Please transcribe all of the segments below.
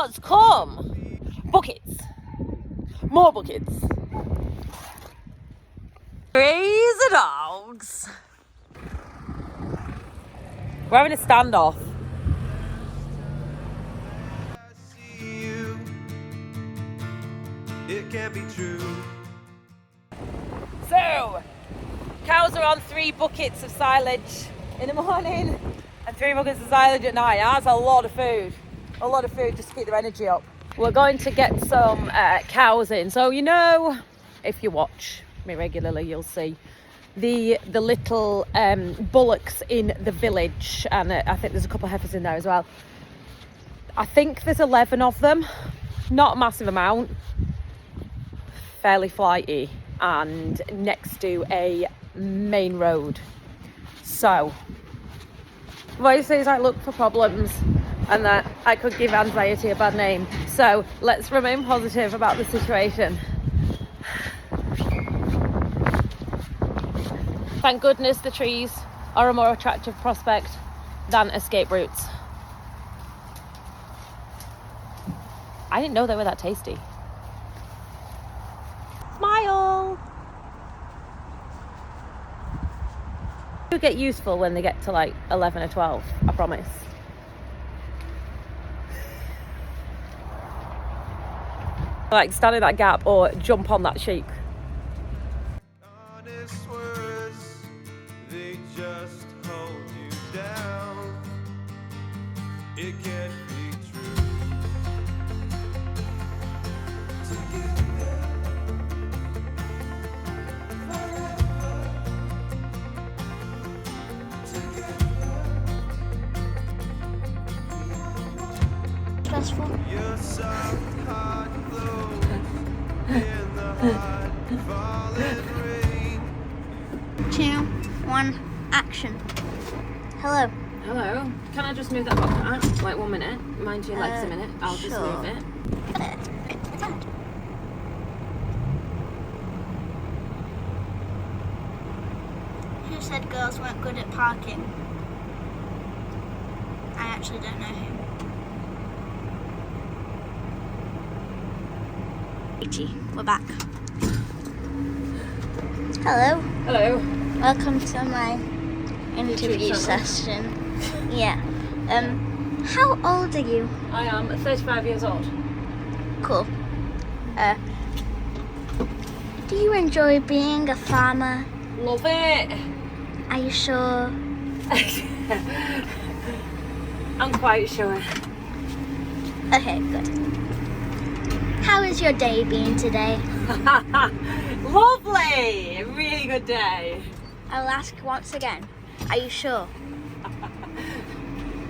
what's come? Buckets. More buckets. Crazy dogs. We're having a standoff. It can't be true. So, cows are on 3 buckets of silage in the morning and 3 buckets of silage at night. That's a lot of food. A lot of food just to keep their energy up. We're going to get some cows in. So, you know, if you watch me regularly, you'll see the little bullocks in the village. And I think there's a couple of heifers in there as well. I think there's 11 of them. Not a massive amount. Fairly flighty and next to a main road. So, voices I look for problems and that I could give anxiety a bad name. So let's remain positive about the situation. Thank goodness the trees are a more attractive prospect than escape routes. I didn't know they were that tasty. Smile! They get useful when they get to like 11 or 12, I promise. Like stand in that gap or jump on that sheep. Honest words, they just hold you down. It can't be true. Stressful. Your soft heart glows in the hot falling rain. 2, 1, action. Hello. Hello. Can I just move that back? Like 1 minute. Mind your legs a minute. I'll just sure. move it. Who said girls weren't good at parking? I actually don't know who. We're back. Hello. Hello. Welcome to my interview session. Yeah. How old are you? I am 35 years old. Cool. Do you enjoy being a farmer? Love it. Are you sure? I'm quite sure. Okay, good. How has your day been today? Lovely. Really good day. I'll ask once again. Are you sure?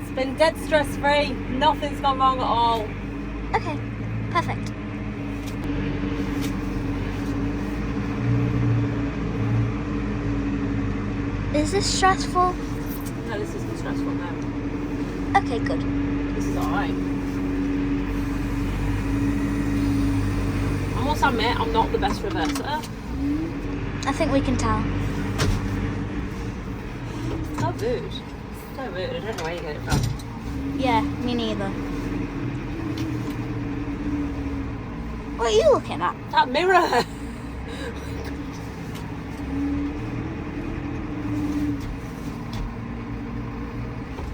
It's been dead stress-free. Nothing's gone wrong at all. Okay, perfect. Is this stressful? No, this isn't stressful, no. Okay, good. This is alright. I must admit, I'm not the best reverser. I think we can tell. So rude. So rude. I don't know where you get it from. Yeah, me neither. What are you looking at? That mirror!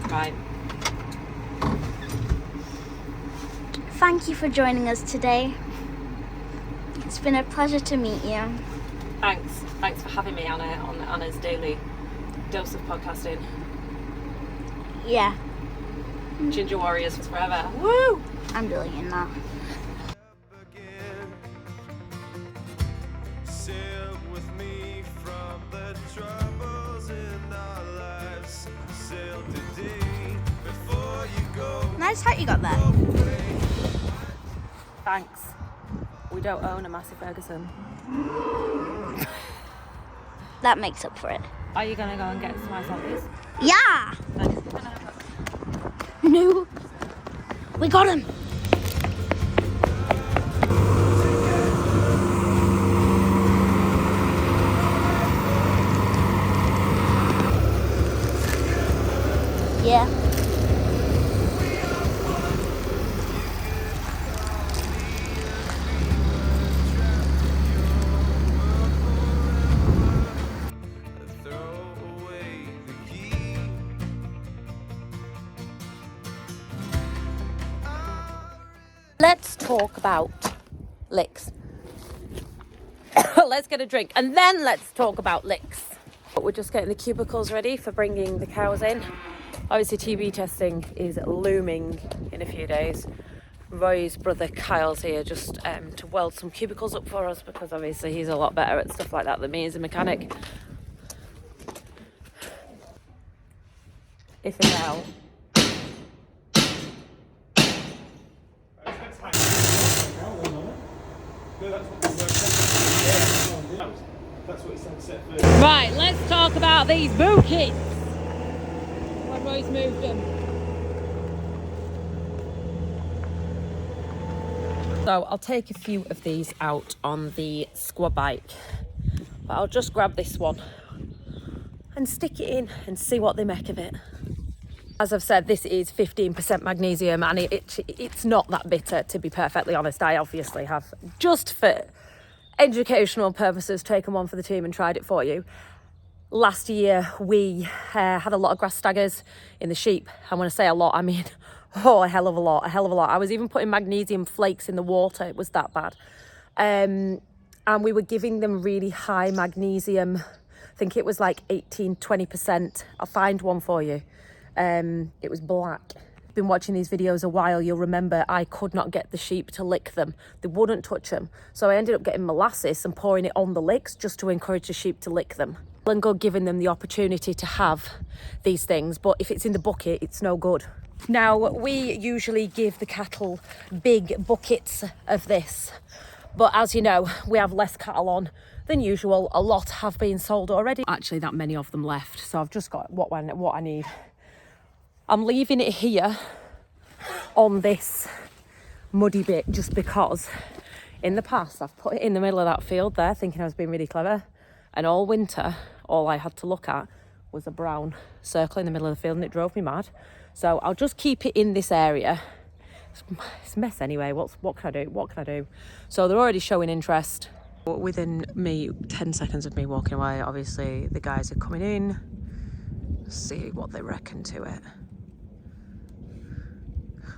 Right. Thank you for joining us today. It's been a pleasure to meet you. Thanks. Thanks for having me, Anna, on Anna's daily dose of podcasting. Yeah, Ginger Warriors forever. Woo! I'm deleting that. Again, sail with me from the troubles in our lives. Sail today before you go Nice hat you got there. away. Thanks. We don't own a massive Ferguson. That makes up for it. Are you gonna go and get some ice on these? Yeah! Thanks. No. We got him. Yeah. talk about licks. Let's get a drink and then let's talk about licks. But we're just getting the cubicles ready for bringing the cows in. Obviously TB testing is looming in a few days. Roy's brother Kyle's here just to weld some cubicles up for us, because obviously he's a lot better at stuff like that than me as a mechanic. If in doubt. Right, let's talk about these buckets. When Roy's moved them. So I'll take a few of these out on the squad bike, but I'll just grab this one and stick it in and see what they make of it. As I've said, this is 15% magnesium and it's not that bitter, to be perfectly honest. I obviously have, just for educational purposes, taken one for the team and tried it for you. Last year we had a lot of grass staggers in the sheep, and when I say a lot, I mean a hell of a lot. I was even putting magnesium flakes in the water, it was that bad. And we were giving them really high magnesium, I think it was like 18-20%. I'll find one for you. It was black. Been watching these videos a while, you'll remember I could not get the sheep to lick them. They wouldn't touch them. So I ended up getting molasses and pouring it on the licks just to encourage the sheep to lick them. And go giving them the opportunity to have these things, but if it's in the bucket, it's no good. Now, we usually give the cattle big buckets of this, but as you know, we have less cattle on than usual. A lot have been sold already. Actually, that many of them left, so I've just got what I need. I'm leaving it here on this muddy bit just because in the past I've put it in the middle of that field there thinking I was being really clever, and all winter all I had to look at was a brown circle in the middle of the field and it drove me mad. So I'll just keep it in this area. It's a mess anyway. What can I do? So they're already showing interest. Within 10 seconds of me walking away, obviously the guys are coming in. See what they reckon to it.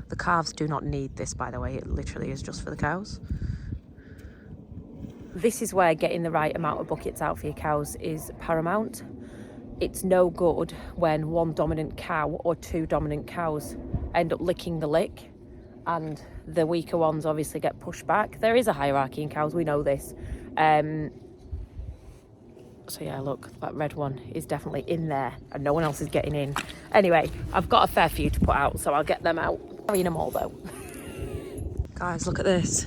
The calves do not need this, by the way. It literally is just for the cows. This is where getting the right amount of buckets out for your cows is paramount. It's no good when one dominant cow or two dominant cows end up licking the lick and the weaker ones obviously get pushed back. There is a hierarchy in cows, we know this. So yeah, look, that red one is definitely in there and no one else is getting in. Anyway, I've got a fair few to put out, so I'll get them out. Carrying them all though. Guys, look at this.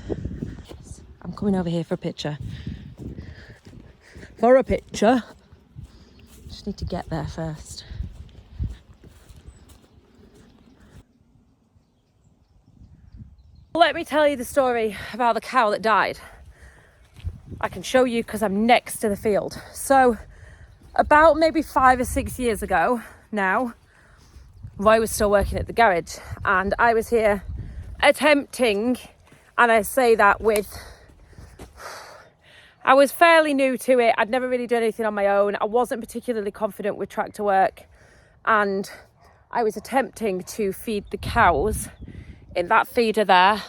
I'm coming over here for a picture. Just need to get there first. Let me tell you the story about the cow that died. I can show you because I'm next to the field. So about maybe 5 or 6 years ago now, Roy was still working at the garage and I was here attempting, and I say that with, I was fairly new to it. I'd never really done anything on my own. I wasn't particularly confident with tractor work, and I was attempting to feed the cows in that feeder there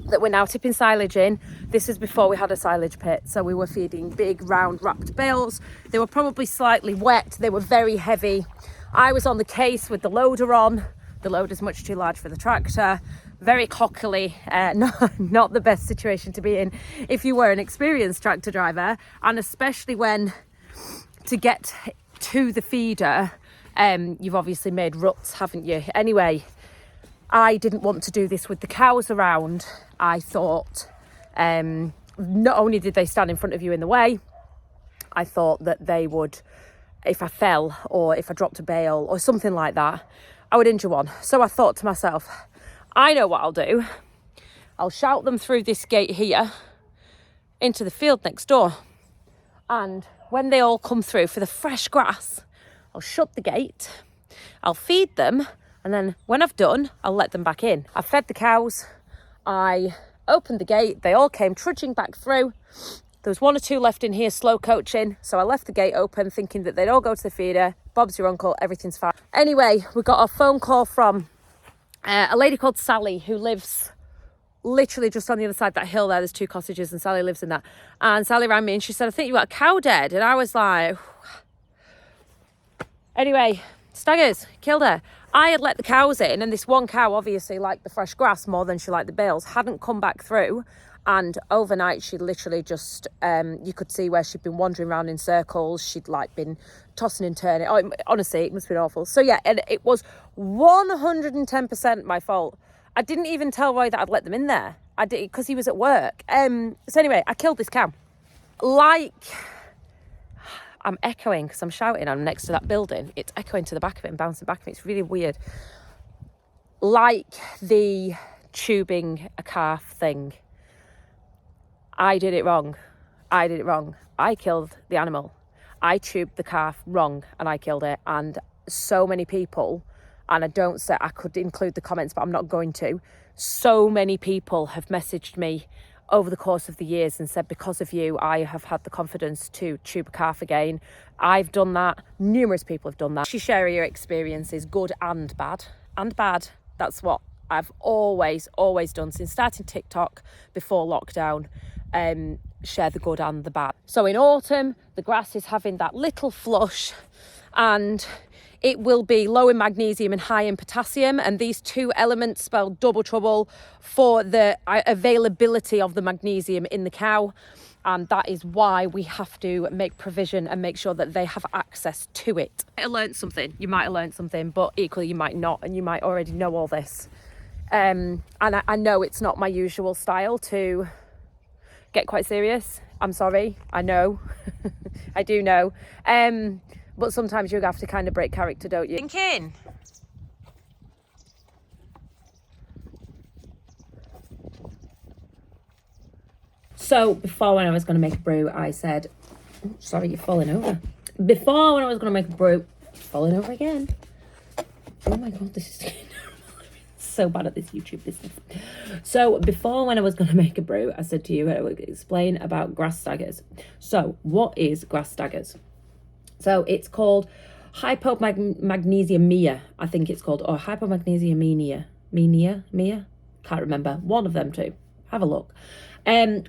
that we're now tipping silage in. This is before we had a silage pit, so we were feeding big round wrapped bales. They were probably slightly wet, they were very heavy. I was on the case with the loader on. The loader's much too large for the tractor. Very cockily, not the best situation to be in if you were an experienced tractor driver, and especially when to get to the feeder, you've obviously made ruts, haven't you? Anyway, I didn't want to do this with the cows around. I thought not only did they stand in front of you in the way, I thought that they would, if I fell or if I dropped a bale or something like that, I would injure one. So I thought to myself, I know what I'll do. I'll shout them through this gate here into the field next door. And when they all come through for the fresh grass, I'll shut the gate, I'll feed them, and then when I've done, I'll let them back in. I fed the cows, I opened the gate, they all came trudging back through. There was 1 or 2 left in here slow coaching, so I left the gate open thinking that they'd all go to the feeder. Bob's your uncle, everything's fine. Anyway, we got a phone call from a lady called Sally who lives literally just on the other side of that hill there, there's 2 cottages and Sally lives in that. And Sally rang me and she said, I think you got a cow dead. And I was like, anyway, Staggers, killed her. I had let the cows in, and this one cow obviously liked the fresh grass more than she liked the bales, hadn't come back through. And overnight she literally just, you could see where she'd been wandering around in circles. She'd like been tossing and turning. Oh, honestly, it must have been awful. So yeah, and it was 110% my fault. I didn't even tell Roy that I'd let them in there. I did, because he was at work. So anyway, I killed this cow. Like, I'm echoing because I'm shouting. I'm next to that building. It's echoing to the back of it and bouncing back of it. It's really weird. Like the tubing a calf thing, I did it wrong. I did it wrong. I killed the animal. I tubed the calf wrong and I killed it. And so many people, and I don't say I could include the comments, but I'm not going to. So many people have messaged me over the course of the years and said, because of you, I have had the confidence to tube a calf again. I've done that. Numerous people have done that. Share your experiences, good and bad. And bad. That's what I've always done since starting TikTok before lockdown. Share the good and the bad. So in autumn, the grass is having that little flush and it will be low in magnesium and high in potassium, and these 2 elements spell double trouble for the availability of the magnesium in the cow, and that is why we have to make provision and make sure that they have access to it. I learned something. You might have learned something, but equally you might not, and you might already know all this. And I know it's not my usual style to get quite serious. I'm sorry. I know. I do know. But sometimes you have to kind of break character, don't you? Thinking. So before, when I was going to make a brew, I said, oh, sorry, you're falling over. Before, when I was going to make a brew, falling over again. Oh my God, this is so bad at this YouTube business. So before, when I was going to make a brew, I said to you, I would explain about grass staggers. So what is grass staggers? So it's called hypomagnesemia, I think it's called, or hypomagnesemia, can't remember, one of them two, have a look,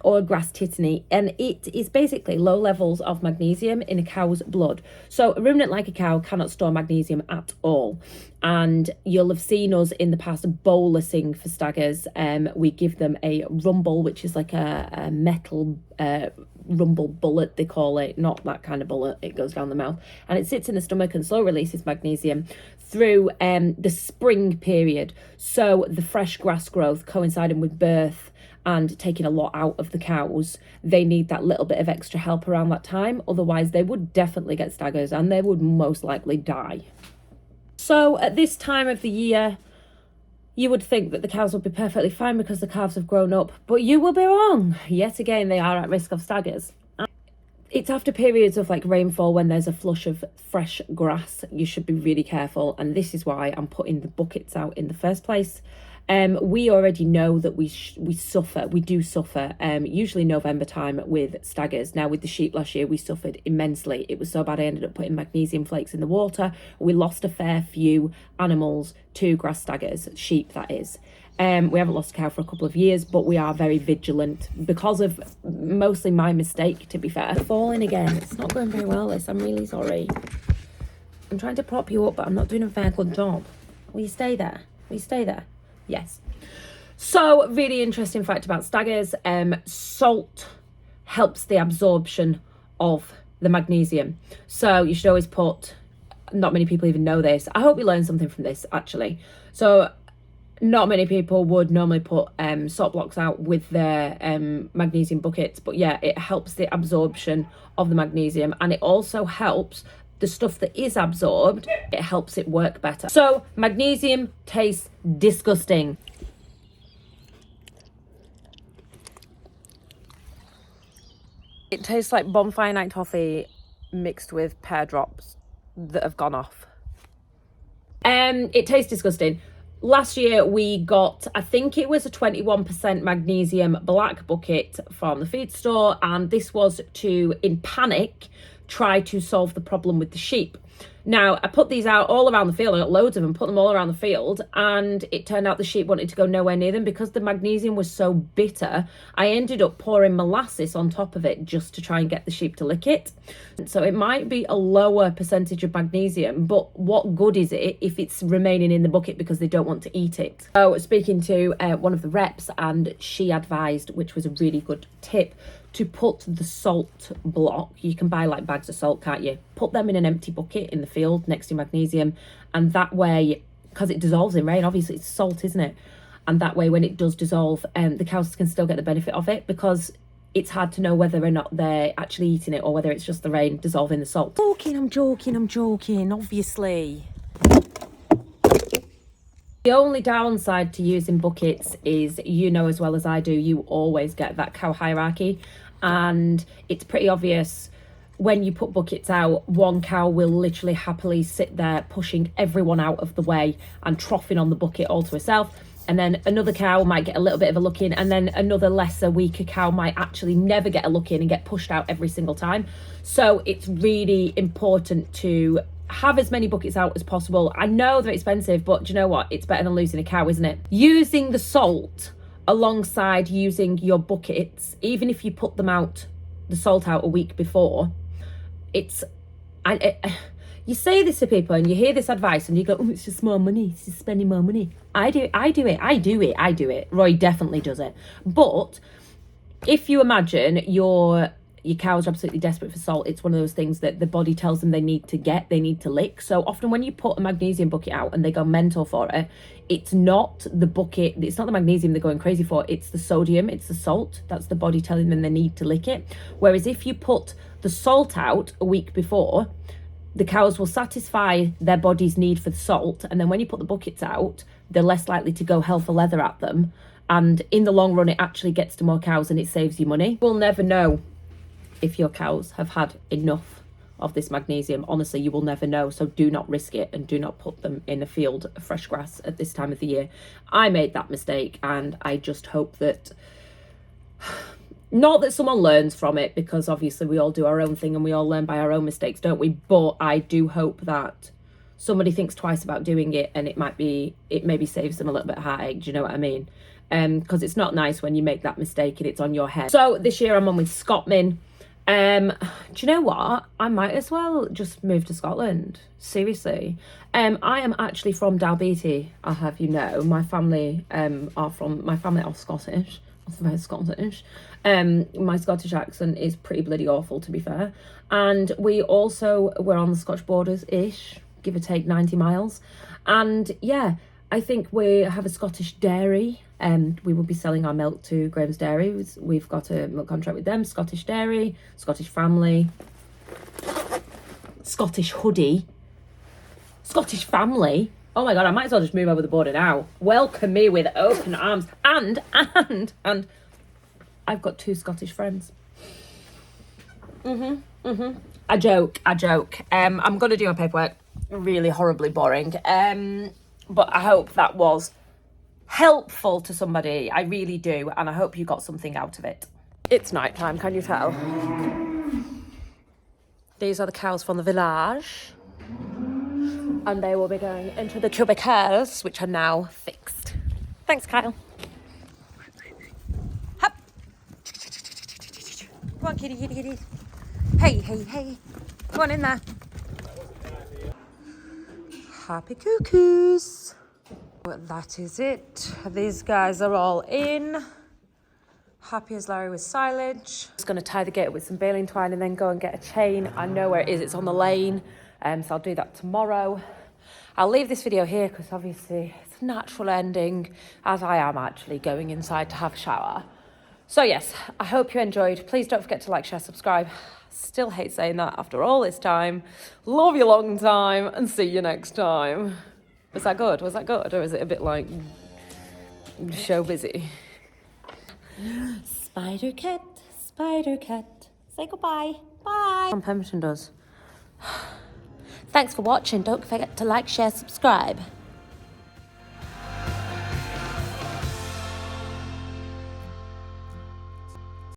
or grass titany, and it is basically low levels of magnesium in a cow's blood. So a ruminant like a cow cannot store magnesium at all, and you'll have seen us in the past bolusing for staggers. We give them a rumble, which is like a metal rumble bullet, they call it, not that kind of bullet, it goes down the mouth, and it sits in the stomach and slow releases magnesium through the spring period. So the fresh grass growth coinciding with birth and taking a lot out of the cows, they need that little bit of extra help around that time, otherwise they would definitely get staggers and they would most likely die. So at this time of the year, you would think that the cows would be perfectly fine because the calves have grown up, but you will be wrong. Yet again, they are at risk of staggers. It's after periods of like rainfall when there's a flush of fresh grass. You should be really careful, and this is why I'm putting the buckets out in the first place. We already know that we do suffer, usually November time with staggers. Now with the sheep last year, we suffered immensely. It was so bad I ended up putting magnesium flakes in the water. We lost a fair few animals to grass staggers, sheep that is. We haven't lost a cow for a couple of years, but we are very vigilant because of mostly my mistake, to be fair. Falling again, it's not going very well this, I'm really sorry. I'm trying to prop you up, but I'm not doing a very good job. Will you stay there? Will you stay there? Yes. So really interesting fact about staggers, salt helps the absorption of the magnesium. So you should always put, not many people even know this. I hope you learned something from this actually. So not many people would normally put salt blocks out with their magnesium buckets, but yeah, it helps the absorption of the magnesium, and it also helps the stuff that is absorbed, it helps it work better. So magnesium tastes disgusting. It tastes like bonfire night toffee mixed with pear drops that have gone off. It tastes disgusting. Last year we got, I think it was a 21% magnesium black bucket from the feed store, and this was to, in panic, try to solve the problem with the sheep. Now, I put these out all around the field. I got loads of them, put them all around the field, and it turned out the sheep wanted to go nowhere near them because the magnesium was so bitter. I ended up pouring molasses on top of it just to try and get the sheep to lick it. So it might be a lower percentage of magnesium, but what good is it if it's remaining in the bucket because they don't want to eat it? So speaking to one of the reps, and she advised, which was a really good tip, to put the salt block, you can buy like bags of salt, can't you? Put them in an empty bucket in the field next to magnesium, and that way, because it dissolves in rain, obviously it's salt, isn't it? And that way when it does dissolve, the cows can still get the benefit of it, because it's hard to know whether or not they're actually eating it or whether it's just the rain dissolving the salt. I'm joking, obviously. The only downside to using buckets is, you know as well as I do, you always get that cow hierarchy, and it's pretty obvious when you put buckets out, one cow will literally happily sit there pushing everyone out of the way and troughing on the bucket all to herself, and then another cow might get a little bit of a look in, and then another lesser, weaker cow might actually never get a look in and get pushed out every single time. So it's really important to have as many buckets out as possible. I know they're expensive, but do you know what? It's better than losing a cow, isn't it? Using the salt alongside using your buckets, even if you put them out, the salt out a week before, you say this to people and you hear this advice and you go, oh, it's just more money, it's just spending more money. I do it. Roy definitely does it. But if you imagine your cows are absolutely desperate for salt, it's one of those things that the body tells them they need to lick. So often when you put a magnesium bucket out and they go mental for it, it's not the bucket, it's not the magnesium they're going crazy for, it's the sodium, it's the salt. That's the body telling them they need to lick it. Whereas if you put the salt out a week before, the cows will satisfy their body's need for the salt, and then when you put the buckets out, they're less likely to go hell for leather at them, and in the long run it actually gets to more cows and it saves you money. We'll never know if your cows have had enough of this magnesium. Honestly, you will never know, so do not risk it and do not put them in a field of fresh grass at this time of the year. I made that mistake, and I just hope that, not that someone learns from it, because obviously we all do our own thing and we all learn by our own mistakes, don't we? But I do hope that somebody thinks twice about doing it, and it maybe saves them a little bit of heartache, do you know what I mean? Because it's not nice when you make that mistake and it's on your head. So this year I'm on with scotmin. Do you know what? I might as well just move to Scotland. Seriously. I am actually from Dalbeattie, I'll have you know. My family are Scottish. I'm very Scottish. My Scottish accent is pretty bloody awful, to be fair. And we're on the Scottish borders-ish, give or take 90 miles. And yeah, I think we have a Scottish dairy. We will be selling our milk to Graham's Dairy. We've got a milk contract with them. Scottish dairy, Scottish family, Scottish hoodie, Scottish family. Oh my God, I might as well just move over the border now. Welcome me with open arms. And I've got 2 Scottish friends. I joke. I'm going to do my paperwork. Really horribly boring. But I hope that was helpful to somebody. I really do. And I hope you got something out of it. It's night time, can you tell? These are the cows from the village. And they will be going into the cubicles, which are now fixed. Thanks, Kyle. Hop. Come on, kitty. Hey. Come on in there. Happy cuckoos. But that is it. These guys are all in. Happy as Larry with silage. Just going to tie the gate with some baling twine and then go and get a chain. I know where it is. It's on the lane. So I'll do that tomorrow. I'll leave this video here because obviously it's a natural ending, as I am actually going inside to have a shower. So yes, I hope you enjoyed. Please don't forget to like, share, subscribe. Still hate saying that after all this time. Love you long time and see you next time. Was that good? Or is it a bit like show busy? Spider cat. Say goodbye. Bye. On Pemberton does. Thanks for watching. Don't forget to like, share, subscribe.